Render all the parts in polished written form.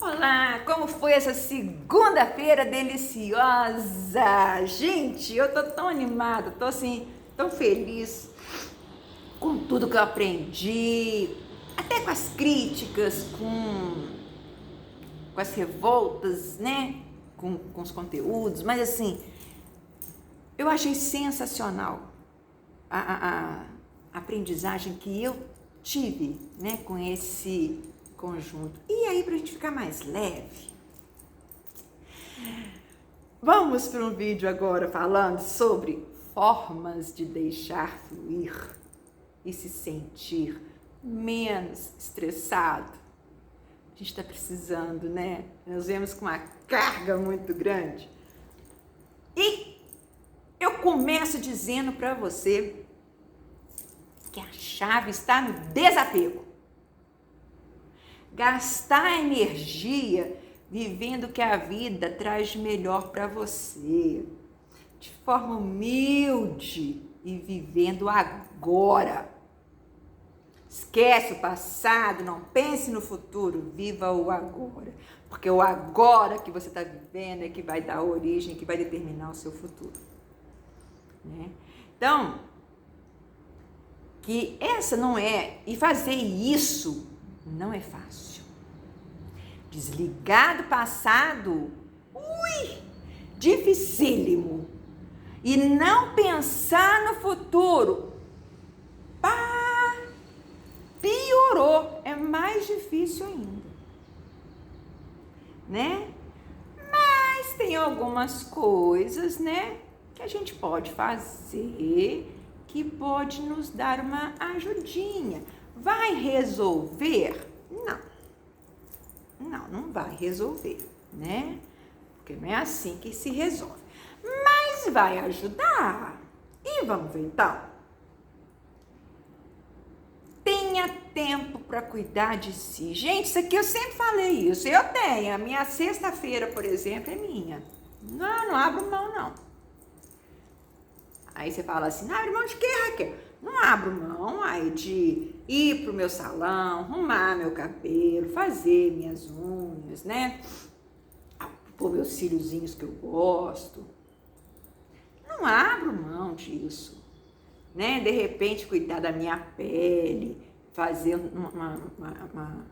Olá, como foi essa segunda-feira deliciosa? Gente, eu tô tão animada, tô assim, tão feliz com tudo que eu aprendi, até com as críticas, com as revoltas, né? Com os conteúdos, mas assim, eu achei sensacional a aprendizagem que eu tive, né, com esse conjunto. E aí, pra gente ficar mais leve, vamos para um vídeo agora falando sobre formas de deixar fluir e se sentir menos estressado. A gente está precisando, né? Nós vemos com uma carga muito grande. E eu começo dizendo para você que a chave está no desapego. Gastar energia vivendo o que a vida traz de melhor para você, de forma humilde e vivendo agora. Esquece o passado, não pense no futuro, viva o agora, porque o agora que você está vivendo é que vai dar origem, que vai determinar o seu futuro, né? Então, que essa não é, e fazer isso não é fácil. Desligar do passado, dificílimo. E não pensar no futuro, piorou, é mais difícil ainda, né? Mas tem algumas coisas, né, que a gente pode fazer, que pode nos dar uma ajudinha. Vai resolver? Não vai resolver, né? Porque não é assim que se resolve. Mas vai ajudar. E vamos ver então. Tenha tempo para cuidar de si. Gente, isso aqui eu sempre falei isso. Eu tenho. A minha sexta-feira, por exemplo, é minha. Não abro mão, não. Aí você fala assim, não abre mão de quê, Raquel? Não abro mão aí de ir pro meu salão, arrumar meu cabelo, fazer minhas unhas, né? Pôr meus cíliozinhos que eu gosto. Não abro mão disso, né? De repente cuidar da minha pele, fazer uma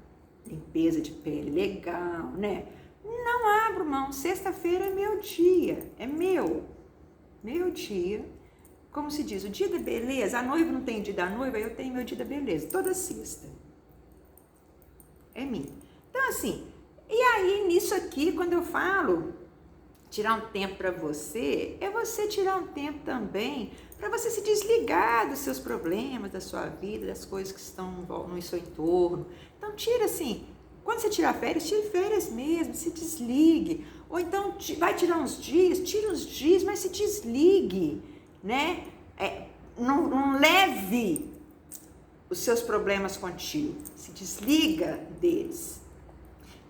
limpeza de pele legal, né? Não abro mão. Sexta-feira é meu dia, é meu dia. Como se diz, o dia da beleza, a noiva não tem o dia da noiva, eu tenho meu dia da beleza, toda sexta. É minha. Então assim, e aí nisso aqui, quando eu falo tirar um tempo para você, é você tirar um tempo também para você se desligar dos seus problemas, da sua vida, das coisas que estão no seu entorno. Então tira assim, quando você tirar férias, tire férias mesmo, se desligue. Ou então vai tirar uns dias, tira uns dias, mas se desligue, né? Não leve os seus problemas contigo, se desliga deles,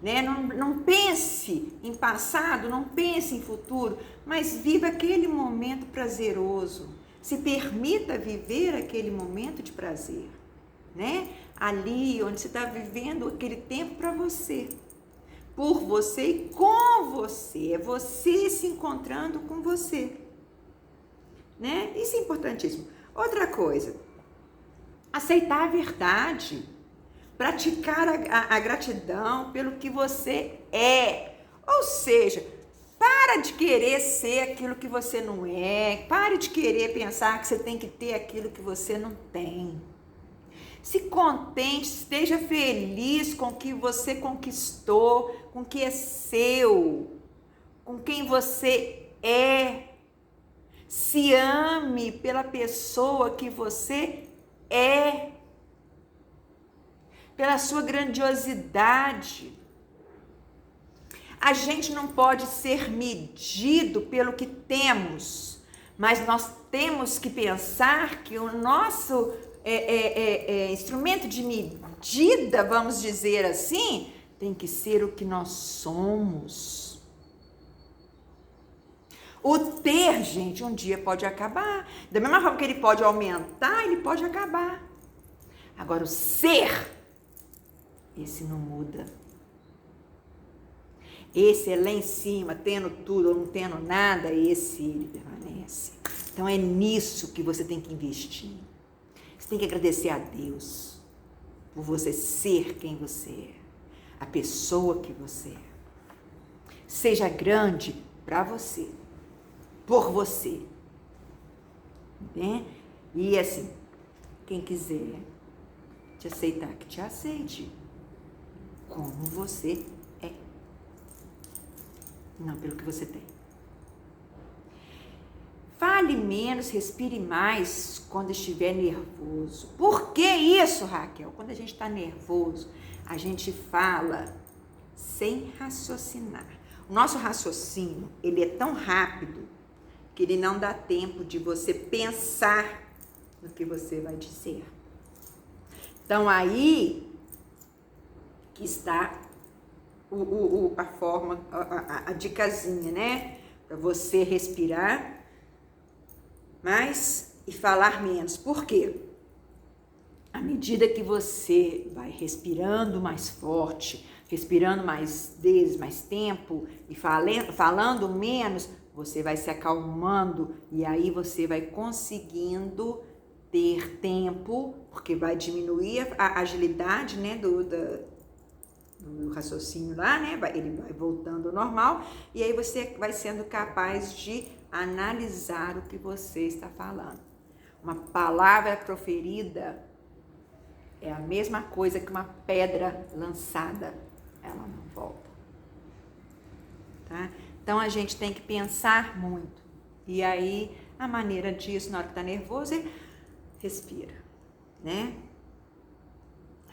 né? Não pense em passado, não pense em futuro, mas viva aquele momento prazeroso, se permita viver aquele momento de prazer, né? Ali onde você está vivendo aquele tempo para você, por você e com você, é você se encontrando com você, né? Isso é importantíssimo. Outra coisa, aceitar a verdade, praticar a gratidão pelo que você é. Ou seja, para de querer ser aquilo que você não é, pare de querer pensar que você tem que ter aquilo que você não tem. Se contente, esteja feliz com o que você conquistou, com o que é seu, com quem você é. Se ame pela pessoa que você é, pela sua grandiosidade. A gente não pode ser medido pelo que temos, mas nós temos que pensar que o nosso instrumento de medida, vamos dizer assim, tem que ser o que nós somos. O ter, gente, um dia pode acabar. Da mesma forma que ele pode aumentar, ele pode acabar. Agora, o ser, esse não muda. Esse é lá em cima, tendo tudo ou não tendo nada, esse ele permanece. Então é nisso que você tem que investir. Você tem que agradecer a Deus por você ser quem você é, a pessoa que você é. Seja grande para você, por você. Né? E assim, quem quiser te aceitar, que te aceite como você é, não pelo que você tem. Fale menos, respire mais quando estiver nervoso. Por que isso, Raquel? Quando a gente está nervoso, a gente fala sem raciocinar. O nosso raciocínio, ele é tão rápido que ele não dá tempo de você pensar no que você vai dizer. Então, aí que está a forma, a dicasinha, né? Para você respirar mais e falar menos. Por quê? À medida que você vai respirando mais forte, respirando mais vezes, mais tempo e falando menos, você vai se acalmando e aí você vai conseguindo ter tempo, porque vai diminuir a agilidade, né, do raciocínio lá, né? Ele vai voltando ao normal e aí você vai sendo capaz de analisar o que você está falando. Uma palavra proferida é a mesma coisa que uma pedra lançada, ela não volta. Tá? Então a gente tem que pensar muito. E aí a maneira disso, na hora que está nervoso, é respira, né?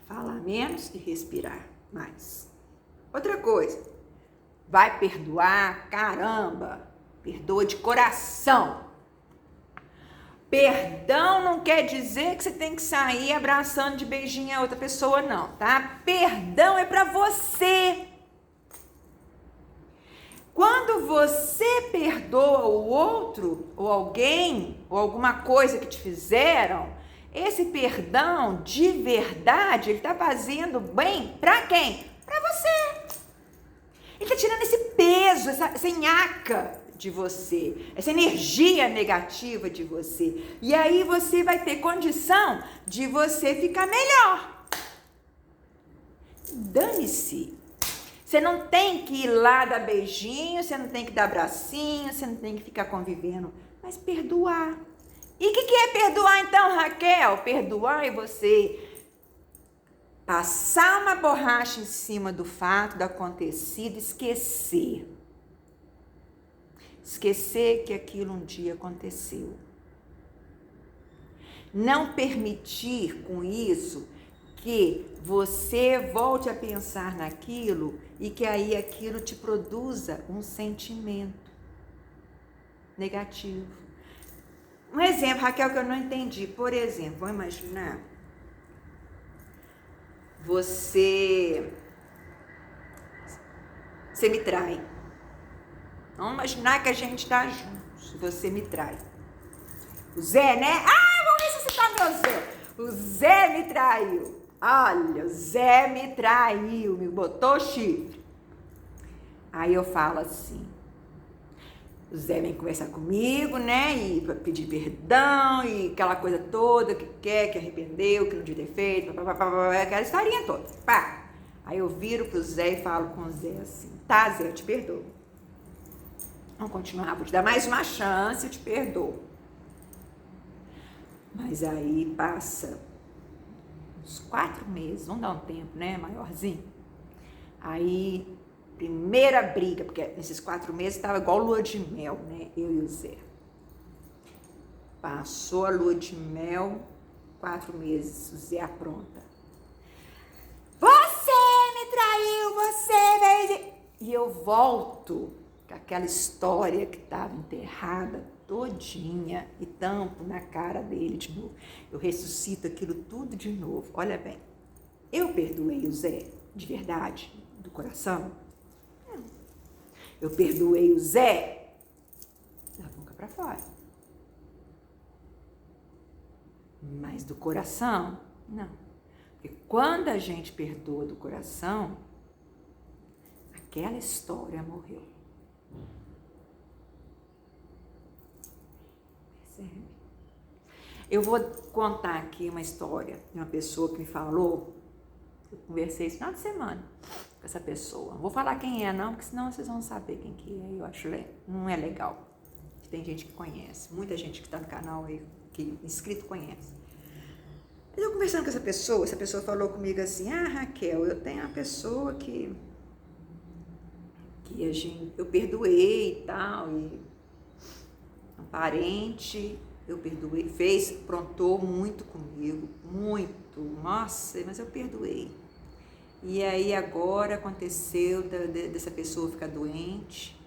Falar menos e respirar mais. Outra coisa, vai perdoar, caramba, perdoa de coração. Perdão não quer dizer que você tem que sair abraçando de beijinho a outra pessoa, não, tá? Perdão é pra você. Quando você perdoa o outro, ou alguém, ou alguma coisa que te fizeram, esse perdão de verdade, ele tá fazendo bem pra quem? Pra você. Ele tá tirando esse peso, essa nhaca de você, essa energia negativa de você. E aí você vai ter condição de você ficar melhor. Dane-se. Você não tem que ir lá dar beijinho, você não tem que dar abracinho, você não tem que ficar convivendo, mas perdoar. E o que é perdoar então, Raquel? Perdoar é você passar uma borracha em cima do fato do acontecido, esquecer. Esquecer que aquilo um dia aconteceu. Não permitir com isso que você volte a pensar naquilo e que aí aquilo te produza um sentimento negativo. Um exemplo, Raquel, que eu não entendi. Por exemplo, vamos imaginar você me trai. Vamos imaginar que a gente está juntos. Você me trai. O Zé, né? Ah, vamos ressuscitar meu Zé. O Zé me traiu. Olha, o Zé me traiu, me botou chifre. Aí eu falo assim, o Zé vem conversar comigo, né, e pedir perdão, e aquela coisa toda que quer, que arrependeu, que não devia ter feito, aquela historinha toda, pá. Aí eu viro pro Zé e falo com o Zé assim, tá, Zé, eu te perdoo. Vamos continuar, vou te dar mais uma chance, eu te perdoo. Mas aí passa uns 4 meses, vamos dar um tempo, né, maiorzinho. Aí, primeira briga, porque nesses 4 meses estava igual lua de mel, né, eu e o Zé. Passou a lua de mel, 4 meses, o Zé apronta. Você me traiu, você fez... E eu volto com aquela história que estava enterrada todinha e tampo na cara dele de novo. Eu ressuscito aquilo tudo de novo. Olha bem, eu perdoei o Zé de verdade, do coração? Não. Eu perdoei o Zé da boca para fora. Mas do coração, não. Porque quando a gente perdoa do coração, aquela história morreu. Percebe? Eu vou contar aqui uma história de uma pessoa que me falou, eu conversei esse final de semana com essa pessoa. Não vou falar quem é não, porque senão vocês vão saber quem que é, eu acho não é legal. Tem gente que conhece, muita gente que está no canal aí, que inscrito conhece. Mas eu conversando com essa pessoa falou comigo assim, Raquel, eu tenho uma pessoa que eu perdoei e tal, e um parente, eu perdoei, aprontou muito comigo, muito, nossa, mas eu perdoei. E aí agora aconteceu dessa pessoa ficar doente,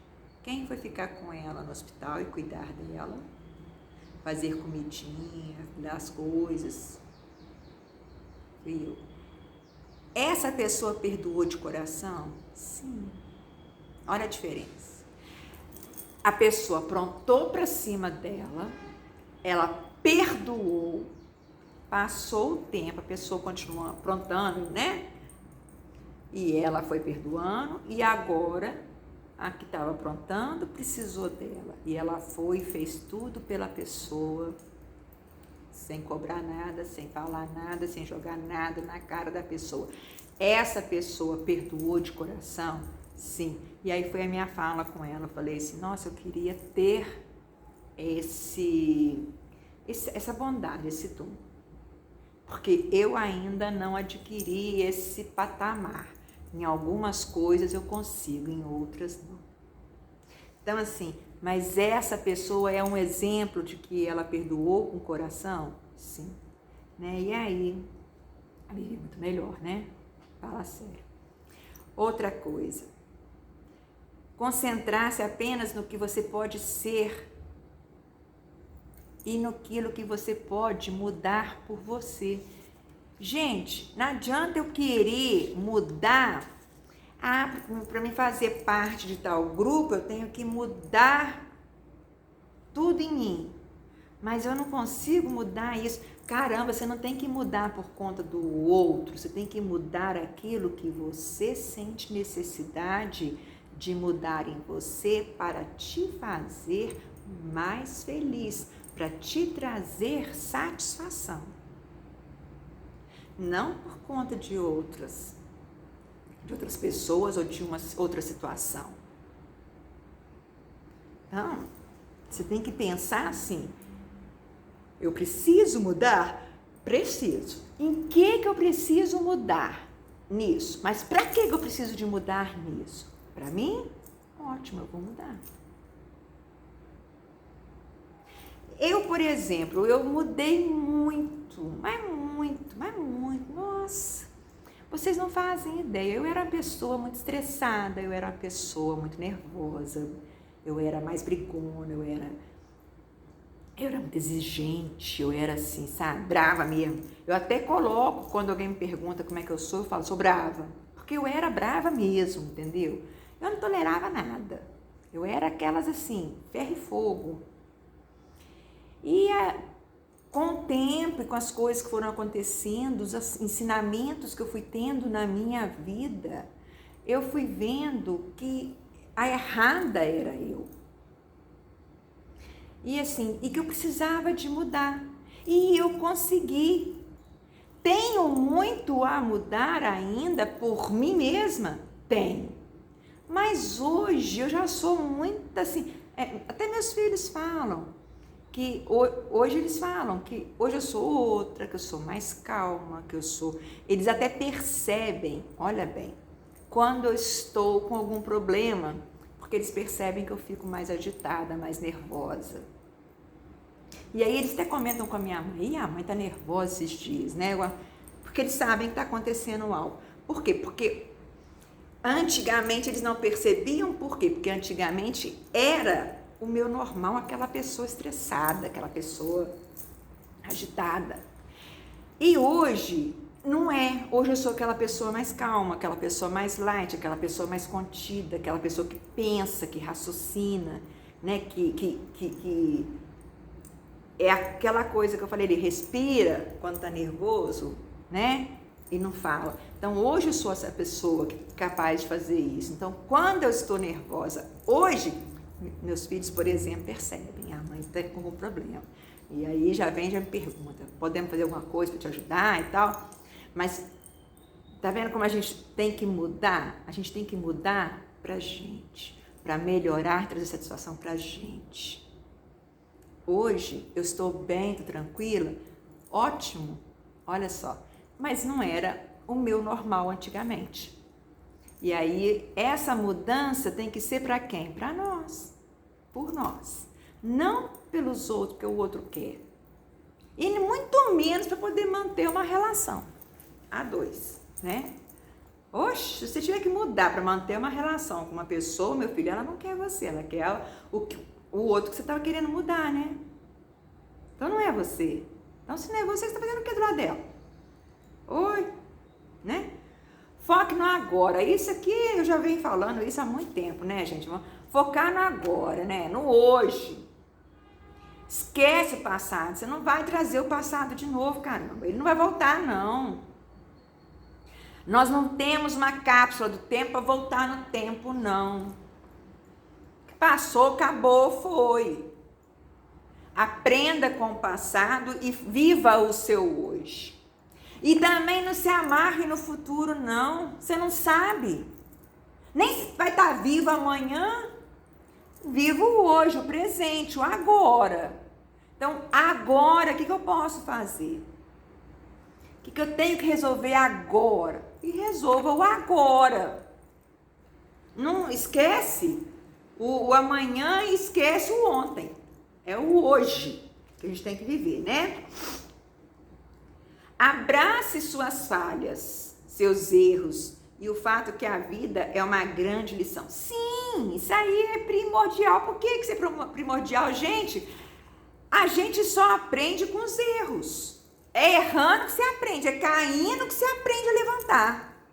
quem foi ficar com ela no hospital e cuidar dela, fazer comidinha, dar as coisas, fui eu. Essa pessoa perdoou de coração? Sim. Olha a diferença. A pessoa aprontou para cima dela, ela perdoou, passou o tempo, a pessoa continuou aprontando, né? E ela foi perdoando, e agora a que estava aprontando precisou dela. E ela foi e fez tudo pela pessoa, sem cobrar nada, sem falar nada, sem jogar nada na cara da pessoa. Essa pessoa perdoou de coração? Sim. E aí foi a minha fala com ela, eu falei assim, nossa, eu queria ter essa bondade, esse dom. Porque eu ainda não adquiri esse patamar. Em algumas coisas eu consigo, em outras não. Então assim, mas essa pessoa é um exemplo de que ela perdoou com o coração? Sim. Né? E aí, a vivi muito melhor, né? Fala sério. Outra coisa, concentrar-se apenas no que você pode ser e naquilo que você pode mudar por você. Gente, não adianta eu querer mudar, para mim fazer parte de tal grupo, eu tenho que mudar tudo em mim. Mas eu não consigo mudar isso. Caramba, você não tem que mudar por conta do outro, você tem que mudar aquilo que você sente necessidade de mudar em você para te fazer mais feliz, para te trazer satisfação. Não por conta de outras pessoas ou de uma outra situação. Então, você tem que pensar assim, eu preciso mudar? Preciso. Em que eu preciso mudar? Nisso. Mas para que eu preciso de mudar nisso? Para mim? Ótimo, eu vou mudar. Eu, por exemplo, eu mudei muito, mas muito, nossa, vocês não fazem ideia, eu era uma pessoa muito estressada, eu era uma pessoa muito nervosa, eu era mais brigona, eu era muito exigente, eu era assim, sabe, brava mesmo. Eu até coloco, quando alguém me pergunta como é que eu falo, sou brava, porque eu era brava mesmo, entendeu? Eu não tolerava nada, eu era aquelas assim, ferro e fogo. E com o tempo e com as coisas que foram acontecendo, os ensinamentos que eu fui tendo na minha vida, eu fui vendo que a errada era eu. E assim, e que eu precisava de mudar. E eu consegui. Tenho muito a mudar ainda por mim mesma? Tenho. Mas hoje eu já sou muito assim, até meus filhos falam, que hoje eles falam que hoje eu sou outra, que eu sou mais calma, eles até percebem, olha bem, quando eu estou com algum problema, porque eles percebem que eu fico mais agitada, mais nervosa. E aí eles até comentam com a minha mãe, a mãe tá nervosa esses dias, né? Porque eles sabem que tá acontecendo algo. Por quê? Porque antigamente eles não percebiam, por quê? Porque antigamente era o meu normal, aquela pessoa estressada, aquela pessoa agitada. E hoje, não é. Hoje eu sou aquela pessoa mais calma, aquela pessoa mais light, aquela pessoa mais contida, aquela pessoa que pensa, que raciocina, né? Que é aquela coisa que eu falei, ele respira quando tá nervoso, né? E não fala. Então, hoje eu sou essa pessoa capaz de fazer isso. Então, quando eu estou nervosa, hoje, meus filhos, por exemplo, percebem, a mãe está com algum problema. E aí já vem, já me pergunta, podemos fazer alguma coisa para te ajudar e tal? Mas, tá vendo como a gente tem que mudar? A gente tem que mudar pra gente, para melhorar, trazer satisfação pra gente. Hoje, eu estou bem, estou tranquila, ótimo, olha só. Mas não era o meu normal antigamente. E aí, essa mudança tem que ser para quem? Para nós, por nós. Não pelos outros, porque o outro quer. E muito menos para poder manter uma relação a dois, né? Oxe, se você tiver que mudar para manter uma relação com uma pessoa, meu filho, ela não quer você, ela quer o outro que você estava querendo mudar, né? Então não é você. Então se não é você está fazendo o que do lado dela? Oi, né? Foque no agora. Isso aqui eu já venho falando isso há muito tempo, né, gente? Focar no agora, né? No hoje. Esquece o passado. Você não vai trazer o passado de novo, caramba. Ele não vai voltar, não. Nós não temos uma cápsula do tempo para voltar no tempo, não. Passou, acabou, foi. Aprenda com o passado e viva o seu hoje. E também não se amarre no futuro, não. Você não sabe. Nem vai estar vivo amanhã. Viva o hoje, o presente, o agora. Então, agora, o que eu posso fazer? O que eu tenho que resolver agora? E resolva o agora. Não esquece o amanhã e esquece o ontem. É o hoje que a gente tem que viver, né? Abrace suas falhas, seus erros e o fato que a vida é uma grande lição. Sim, isso aí é primordial. Por que isso é primordial, gente? A gente só aprende com os erros. É errando que se aprende, é caindo que se aprende a levantar.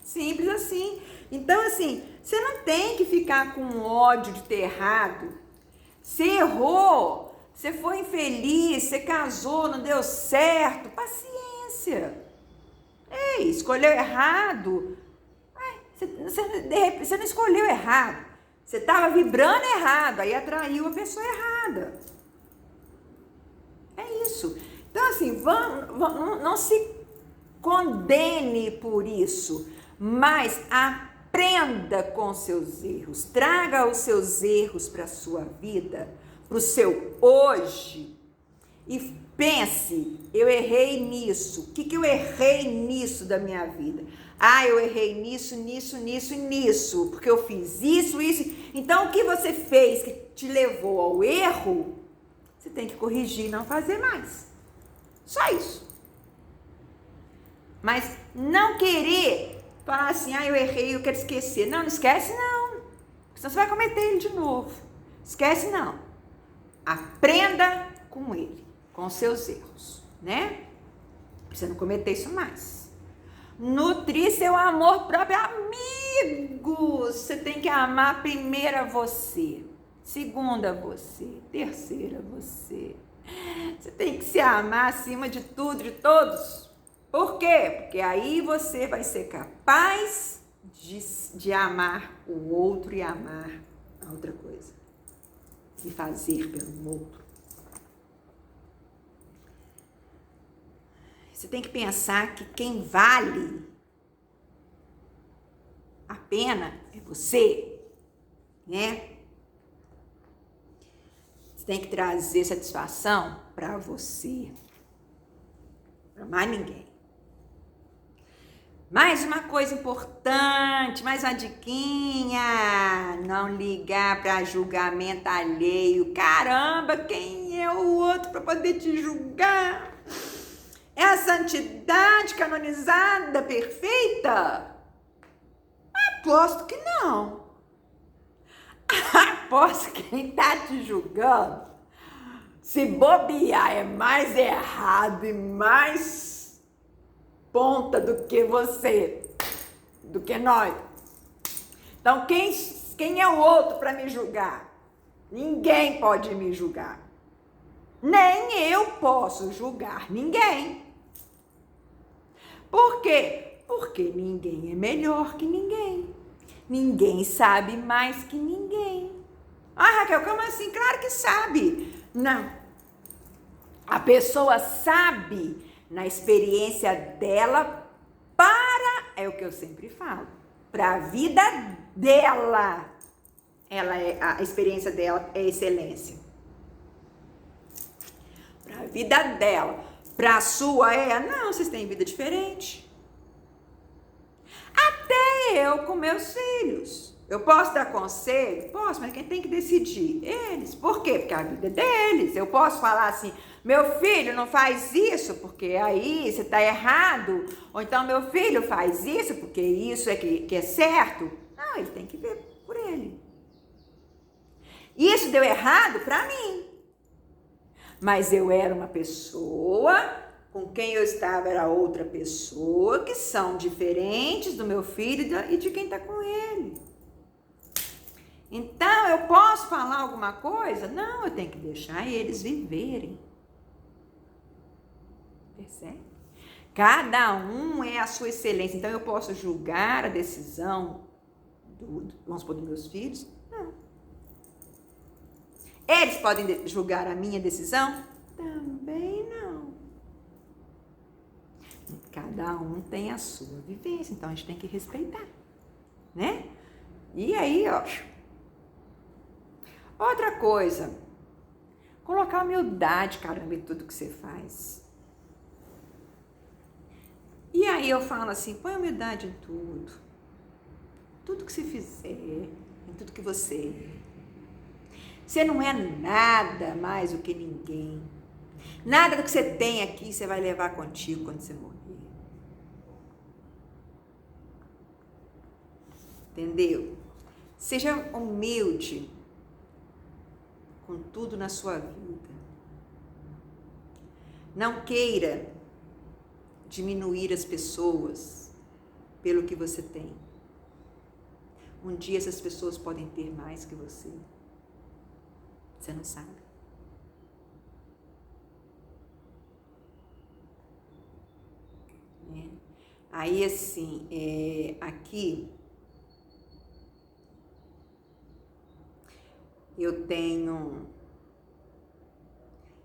Simples assim. Então, assim, você não tem que ficar com ódio de ter errado. Você errou, você foi infeliz, você casou, não deu certo. Paciência. Ei, escolheu errado. Você não escolheu errado. Você estava vibrando errado, aí atraiu a pessoa errada. É isso. Então, assim, não se condene por isso, mas aprenda com seus erros. Traga os seus erros para a sua vida, para o seu hoje. E pense, eu errei nisso. O que eu errei nisso da minha vida? Ah, eu errei nisso, nisso, nisso e nisso. Porque eu fiz isso, isso. Então, o que você fez que te levou ao erro, você tem que corrigir e não fazer mais. Só isso. Mas não querer falar assim, ah, eu errei, eu quero esquecer. Não, não esquece não. Senão você vai cometer ele de novo. Esquece não. Aprenda com ele, com os seus erros, né? Pra você não cometer isso mais. Nutrir seu amor próprio. Amigos, você tem que amar primeiro a você. Segunda, você. Terceira, você. Você tem que se amar acima de tudo, de todos. Por quê? Porque aí você vai ser capaz de amar o outro e amar a outra coisa. E fazer pelo outro. Você tem que pensar que quem vale a pena é você, né? Você tem que trazer satisfação para você, para mais ninguém. Mais uma coisa importante, mais uma diquinha, não ligar para julgamento alheio. Caramba, quem é o outro para poder te julgar? É a santidade canonizada, perfeita? Aposto que não. Aposto que quem tá te julgando, se bobear, é mais errado e mais ponta do que você, do que nós. Então, quem é o outro para me julgar? Ninguém pode me julgar. Nem eu posso julgar ninguém. Por quê? Porque ninguém é melhor que ninguém. Ninguém sabe mais que ninguém. Ah, Raquel, como assim? Claro que sabe. Não. A pessoa sabe na experiência dela é o que eu sempre falo, para a vida dela. A experiência dela é excelência. Para a vida dela. Para a sua não, vocês têm vida diferente. Até eu com meus filhos. Eu posso dar conselho? Posso, mas quem tem que decidir? Eles. Por quê? Porque a vida é deles. Eu posso falar assim, meu filho não faz isso, porque aí você está errado. Ou então, meu filho faz isso, porque isso é que é certo. Não, ele tem que ver por ele. Isso deu errado para mim. Mas eu era uma pessoa, com quem eu estava era outra pessoa, que são diferentes do meu filho e de quem está com ele. Então, eu posso falar alguma coisa? Não, eu tenho que deixar eles viverem. Percebe? Cada um é a sua excelência. Então, eu posso julgar a decisão, vamos supor, dos meus filhos? Não. Eles podem julgar a minha decisão? Também não. Cada um tem a sua vivência, então a gente tem que respeitar, né? E aí, ó. Outra coisa, colocar humildade, caramba, em tudo que você faz. E aí eu falo assim, põe humildade em tudo. Tudo que você fizer, em tudo que você é. Você não é nada mais do que ninguém. Nada do que você tem aqui você vai levar contigo quando você morrer. Entendeu? Seja humilde com tudo na sua vida. Não queira diminuir as pessoas pelo que você tem. Um dia essas pessoas podem ter mais que você. Você não sabe. Aí, assim, aqui eu tenho...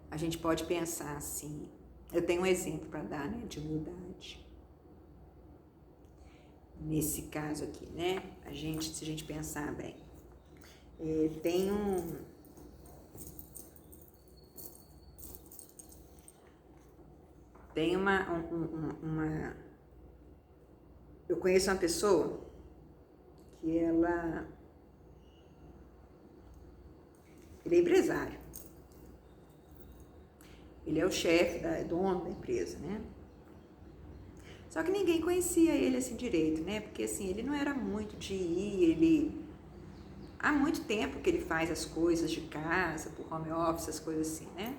A gente pode pensar assim... Eu tenho um exemplo para dar, né, de humildade. Nesse caso aqui, né? Se a gente pensar bem, tem uma... Eu conheço uma pessoa que ele é empresário. Ele é o chefe, dono da empresa, né? Só que ninguém conhecia ele assim direito, né? Porque assim, ele não era muito de ir, há muito tempo que ele faz as coisas de casa, por home office, as coisas assim, né?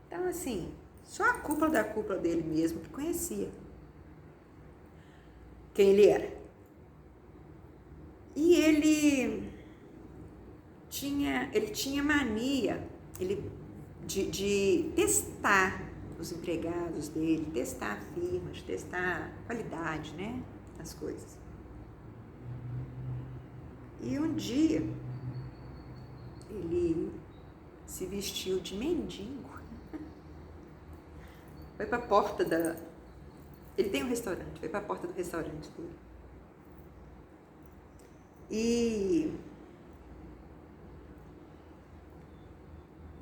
Então, assim, só a cúpula da cúpula dele mesmo que conhecia quem ele era. E ele tinha mania de testar os empregados dele, testar firmas, testar a qualidade, né, das coisas. E um dia ele se vestiu de mendigo, foi para a porta ele tem um restaurante, foi para a porta do restaurante dele. E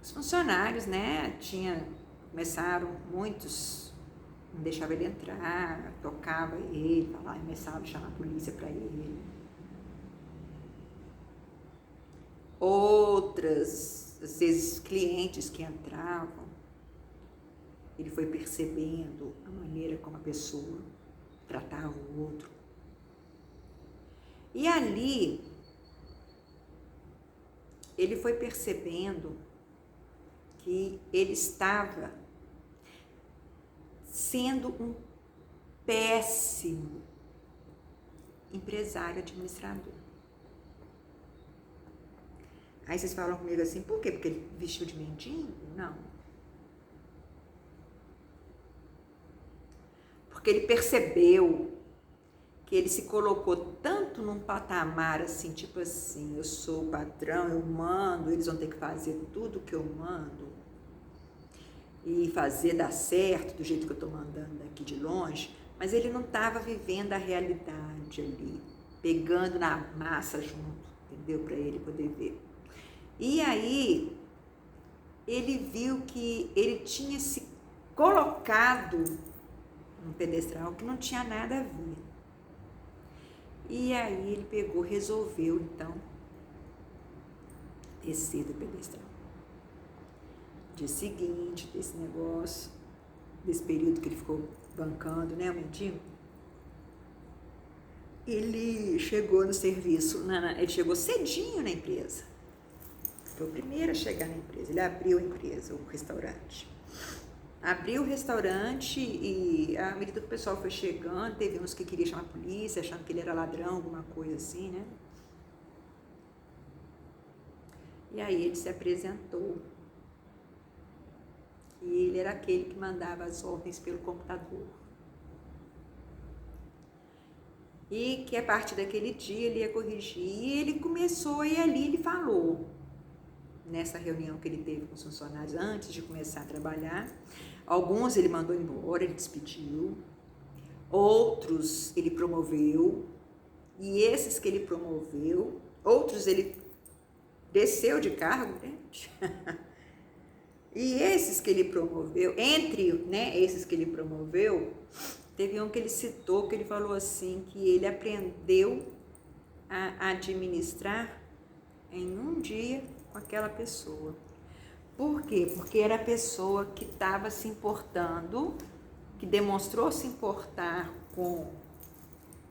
os funcionários, né, começaram, muitos não deixavam ele entrar, tocava ele, começava a chamar a polícia para ele. Outras, às vezes, clientes que entravam, ele foi percebendo a maneira como a pessoa tratava o outro. E ali, ele foi percebendo que ele estava sendo um péssimo empresário administrador. Aí vocês falam comigo assim, por quê? Porque ele vestiu de mendigo? Não. porque ele percebeu que ele se colocou tanto num patamar assim, tipo assim, eu sou o patrão, eu mando, eles vão ter que fazer tudo que eu mando e fazer dar certo do jeito que eu estou mandando daqui de longe, mas ele não estava vivendo a realidade ali, pegando na massa junto, entendeu? Para ele poder ver. E aí ele viu que ele tinha se colocado num pedestal que não tinha nada a ver. E aí ele pegou, resolveu então descer do pedestal. Dia seguinte desse negócio, desse período que ele ficou bancando, né, o mendigo, ele chegou no serviço, ele chegou cedinho na empresa. Foi o primeiro a chegar na empresa, ele abriu a empresa, o restaurante. Abriu o restaurante e à medida que o pessoal foi chegando, teve uns que queriam chamar a polícia, achando que ele era ladrão, alguma coisa assim, né? E aí ele se apresentou. E ele era aquele que mandava as ordens pelo computador. E que a partir daquele dia ele ia corrigir. E ele começou, e ali ele falou, nessa reunião que ele teve com os funcionários antes de começar a trabalhar, alguns ele mandou embora, ele despediu, outros ele promoveu, e esses que ele promoveu, outros ele desceu de cargo, né? E esses que ele promoveu, entre, né, esses que ele promoveu, teve um que ele citou, que ele falou assim, que ele aprendeu a administrar em um dia com aquela pessoa. Por quê? Porque era a pessoa que estava se importando, que demonstrou se importar com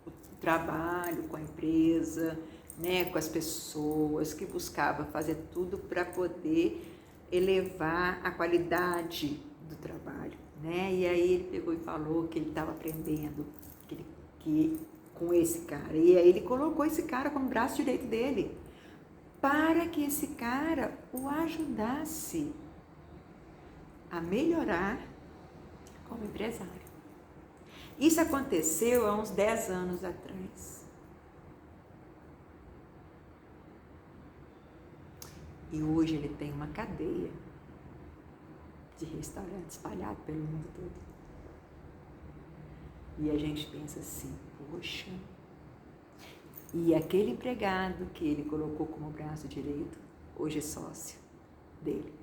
o trabalho, com a empresa, né, com as pessoas, que buscava fazer tudo para poder elevar a qualidade do trabalho, né? E aí ele pegou e falou que ele estava aprendendo com esse cara. E aí ele colocou esse cara como braço direito dele, para que esse cara o ajudasse a melhorar como empresário. Isso aconteceu há uns 10 anos atrás. E hoje ele tem uma cadeia de restaurantes espalhado pelo mundo todo. E a gente pensa assim, poxa, e aquele empregado que ele colocou como braço direito, hoje é sócio dele.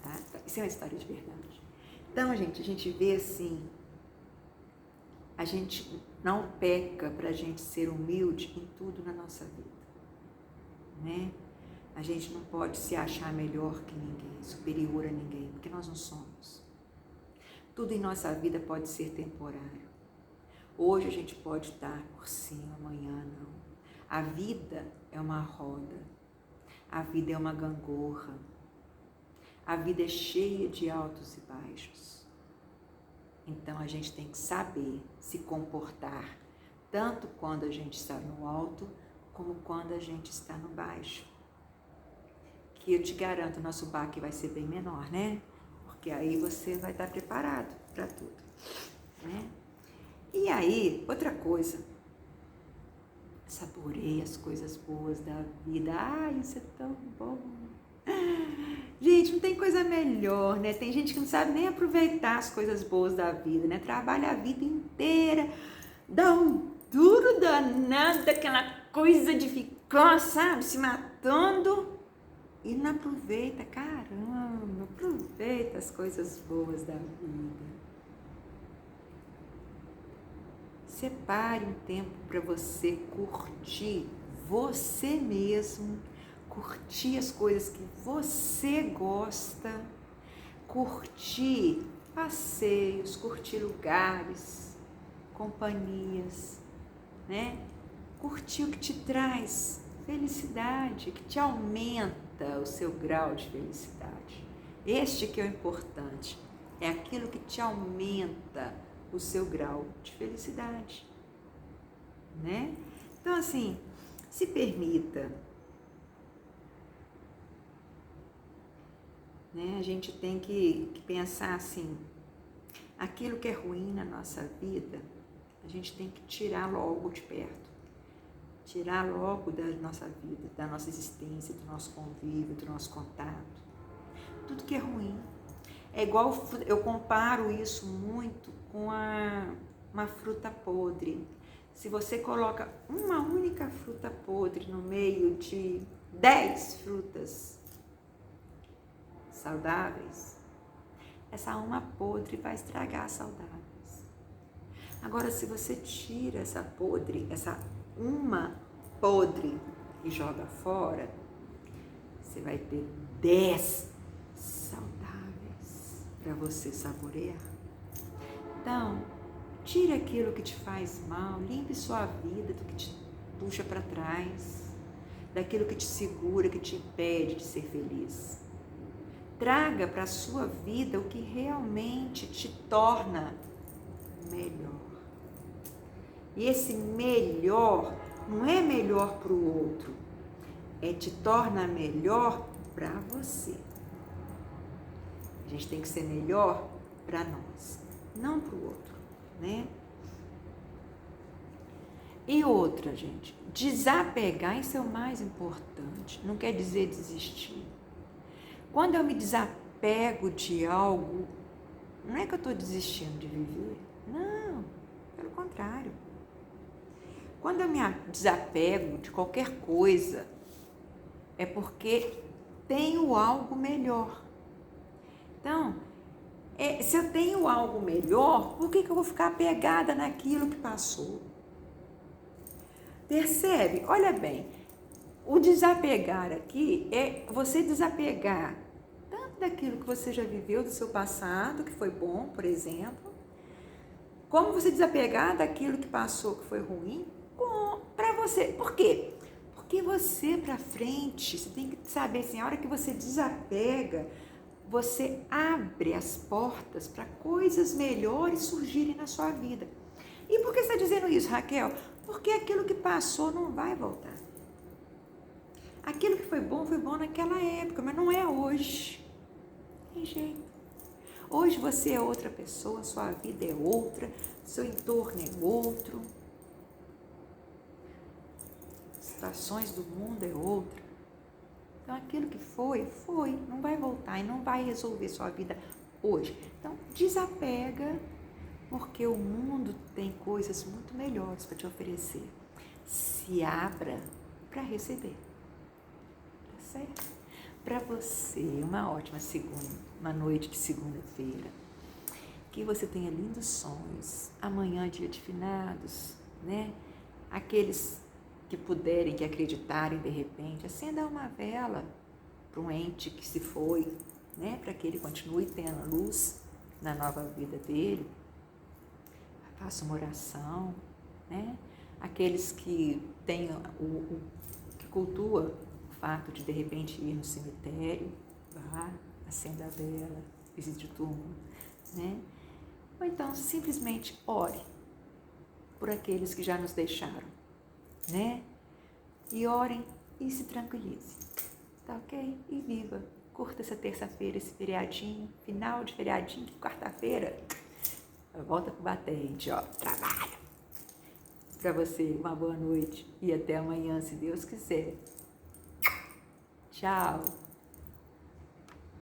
Tá? Isso é uma história de verdade. Então, gente, a gente vê assim, a gente não peca para a gente ser humilde em tudo na nossa vida, né? A gente não pode se achar melhor que ninguém, superior a ninguém, porque nós não somos. Tudo em nossa vida pode ser temporário. Hoje a gente pode estar por cima, amanhã não. A vida é uma roda, a vida é uma gangorra, a vida é cheia de altos e baixos. Então a gente tem que saber se comportar, tanto quando a gente está no alto, como quando a gente está no baixo. Que eu te garanto, o nosso baque vai ser bem menor, né? Porque aí você vai estar preparado para tudo, né? E aí, outra coisa, saboreie as coisas boas da vida. Ai, isso é tão bom. Gente, não tem coisa melhor, né? Tem gente que não sabe nem aproveitar as coisas boas da vida, né? Trabalha a vida inteira, dá um duro danado, aquela coisa de ficar, sabe, se matando e não aproveita, caramba, aproveita as coisas boas da vida. Separe um tempo para você curtir você mesmo, curtir as coisas que você gosta, curtir passeios, curtir lugares, companhias, né? Curtir o que te traz felicidade, que te aumenta o seu grau de felicidade. Este que é o importante, é aquilo que te aumenta o seu grau de felicidade, né? Então, assim, se permita, né? A gente tem que pensar assim, Aquilo que é ruim na nossa vida, a gente tem que tirar logo de perto. Tirar logo da nossa vida, da nossa existência, do nosso convívio, do nosso contato. Tudo que é ruim. É igual, eu comparo isso muito com uma fruta podre. Se você coloca uma única fruta podre no meio de 10 frutas saudáveis, essa uma podre vai estragar as saudáveis. Agora, se você tira essa uma podre e joga fora, você vai ter 10 saudáveis para você saborear. Então, tire aquilo que te faz mal, limpe sua vida do que te puxa para trás, daquilo que te segura, que te impede de ser feliz. Traga para a sua vida o que realmente te torna melhor. E esse melhor não é melhor para o outro, te torna melhor para você. A gente tem que ser melhor para nós, não para o outro, né? E outra, gente, desapegar, isso é o mais importante, não quer dizer desistir. Quando eu me desapego de algo, não é que eu estou desistindo de viver, não, pelo contrário. Quando eu me desapego de qualquer coisa, é porque tenho algo melhor. Então, se eu tenho algo melhor, por que eu vou ficar apegada naquilo que passou? Percebe? Olha bem, o desapegar aqui é você desapegar tanto daquilo que você já viveu do seu passado, que foi bom, por exemplo, como você desapegar daquilo que passou, que foi ruim, para você. Por quê? Porque você para frente, você tem que saber assim, a hora que você desapega, você abre as portas para coisas melhores surgirem na sua vida. E por que você está dizendo isso, Raquel? Porque aquilo que passou não vai voltar. Aquilo que foi bom naquela época, mas não é hoje. Tem jeito. Hoje você é outra pessoa, sua vida é outra, seu entorno é outro. Situações do mundo é outra. Então, aquilo que foi, não vai voltar e não vai resolver sua vida hoje. Então, desapega, porque o mundo tem coisas muito melhores para te oferecer. Se abra para receber. Tá certo? Para você, uma ótima uma noite de segunda-feira. Que você tenha lindos sonhos. Amanhã, dia de finados, né? Aqueles que puderem, que acreditarem de repente, acenda uma vela para um ente que se foi, né? Para que ele continue tendo luz na nova vida dele. Faça uma oração, né? Aqueles que têm que cultua o fato de repente ir no cemitério, vá, acenda a vela, visite o túmulo, né? Ou então simplesmente ore por aqueles que já nos deixaram, né? E orem e se tranquilize, tá ok? E viva, curta essa terça-feira, esse feriadinho, final de feriadinho, quarta-feira, volta pro batente, ó, trabalho. Para você, uma boa noite e até amanhã, se Deus quiser. Tchau.